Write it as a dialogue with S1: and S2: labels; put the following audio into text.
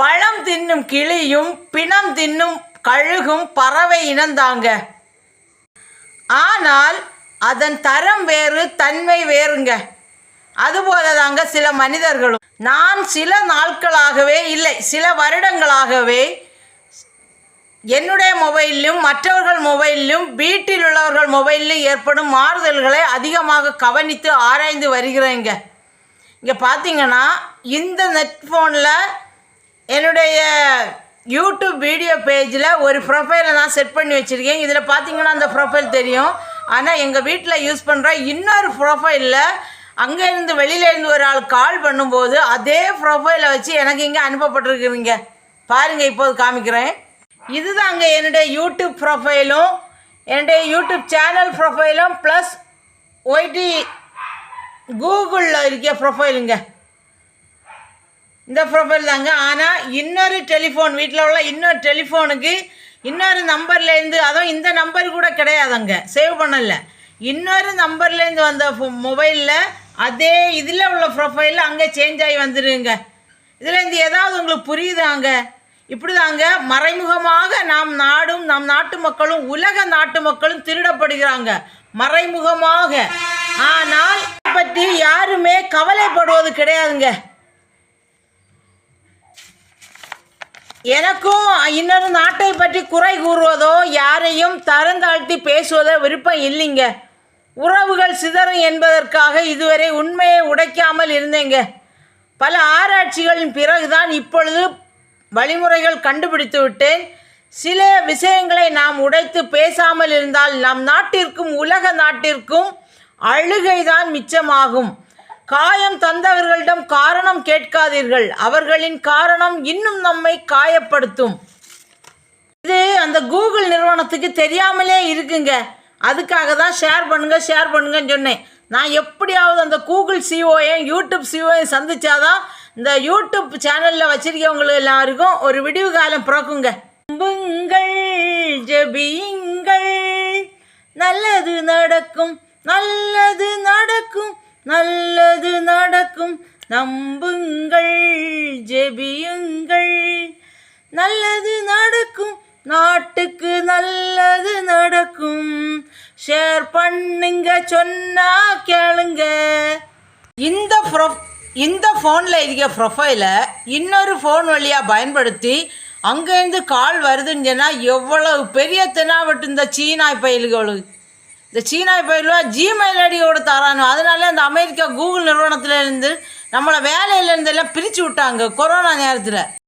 S1: பழம் தின்னும் கிளியும் பிணம் தின்னும் கழுகும் பறவை இனந்தாங்க. ஆனால் அதன் தரம் வேறு, தன்மை வேறுங்க. அதுபோல தாங்க சில மனிதர்களும். நான் சில நாட்களாகவே இல்லை, சில வருடங்களாகவே என்னுடைய மொபைலிலும் மற்றவர்கள் மொபைலிலும் வீட்டில் உள்ளவர்கள் மொபைலிலும் ஏற்படும் மாறுதல்களை அதிகமாக கவனித்து ஆராய்ந்து வருகிறேங்க. இங்கே பார்த்தீங்கன்னா இந்த நெட் ஃபோனில் என்னுடைய யூடியூப் வீடியோ பேஜில் ஒரு ப்ரொஃபைலை நான் செட் பண்ணி வச்சுருக்கேன். இதில் பார்த்தீங்கன்னா அந்த ப்ரொஃபைல் தெரியும். ஆனால் எங்கள் வீட்டில் யூஸ் பண்ணுற இன்னொரு ப்ரொஃபைலில் அங்கேருந்து வெளியிலேருந்து ஒரு ஆள் கால் பண்ணும்போது அதே ப்ரொஃபைலை வச்சு எனக்கு இங்கே அனுப்பப்பட்டிருக்குறீங்க. பாருங்கள், இப்போது காமிக்கிறேன். இதுதாங்க என்னுடைய யூடியூப் ப்ரொஃபைலும் என்னுடைய யூடியூப் சேனல் ப்ரொஃபைலும் ப்ளஸ் ஒய்டி கூகுளில் இருக்க ப்ரொஃபைலுங்க. இந்த ப்ரொஃபைல் தாங்க. ஆனால் இன்னொரு டெலிஃபோன், வீட்டில் உள்ள இன்னொரு டெலிஃபோனுக்கு இன்னொரு நம்பர்லேருந்து, அதுவும் இந்த நம்பர் கூட கிடையாதுங்க, சேவ் பண்ணலை. இன்னொரு நம்பர்லேருந்து வந்த மொபைலில் அதே இதில் உள்ள ப்ரொஃபைலில் அங்கே சேஞ்ச் ஆகி வந்துடுங்க. இதுலேருந்து ஏதாவது உங்களுக்கு புரியுதாங்க? இப்படி தாங்க மறைமுகமாக நம் நாட்டு மக்களும் உலக நாட்டு மக்களும் திருடப்படுகிறாங்க மறைமுகமாக. ஆனால் பற்றி யாருமே கவலைப்படுவது கிடையாதுங்க. எனக்கும் இன்னொரு நாட்டை பற்றி குறை கூறுவதோ யாரையும் தரந்தாழ்த்தி பேசுவதோ விருப்பம் இல்லைங்க. உறவுகள் சிதறும் என்பதற்காக இதுவரை உண்மையை உடைக்காமல் இருந்தேங்க. பல ஆராய்ச்சிகளின் பிறகுதான் இப்பொழுது வழிமுறைகள் கண்டுபிடித்து விட்டேன். சில விஷயங்களை நாம் உடைத்து பேசாமல் இருந்தால் நம் நாட்டிற்கும் உலக நாட்டிற்கும் அழுகைதான் மிச்சமாகும். காயம் தந்தவர்களிடம் காரணம் கேட்காதீர்கள், அவர்களின் காரணம் இன்னும் நம்மை காயப்படுத்தும். இது அந்த கூகுள் நிறுவனத்துக்கு தெரியாமலே இருக்குங்க. அதுக்காக தான் ஷேர் பண்ணுங்கன்னு சொன்னேன். நான் எப்படியாவது அந்த கூகுள் சிஓயையும் யூடியூப் சிஓயையும் சந்திச்சாதான் இந்த யூடியூப் சேனலில் வச்சிருக்கவங்களுக்கு எல்லாருக்கும் ஒரு விடிவு காலம் பிறக்குங்க. நம்புங்கள், ஜெபியுங்கள், நல்லது நடக்கும், நல்லது நடக்கும், நல்லது நடக்கும். நம்புங்கள், ஜெபியுங்கள், நல்லது நடக்கும், நாட்டுக்கு நல்லது நடக்கும். ஷேர் பண்ணுங்க, சொன்னா கேளுங்க. இந்த ஃபோனில் இருக்க ப்ரொஃபைலை இன்னொரு ஃபோன் வழியாக பயன்படுத்தி அங்கேருந்து கால் வருதுன்னு சொன்னால் எவ்வளவு பெரிய தெனாவட்டு இந்த சீனாய் பயில்களுக்கு. இந்த சீனாய் பயில்வா ஜிமெயில் ஐடியோடு தரானோ. அதனால இந்த அமெரிக்கா கூகுள் நிறுவனத்துலேருந்து நம்மளை வேலையிலேருந்து எல்லாம் பிரித்து விட்டாங்க கொரோனா நேரத்தில்.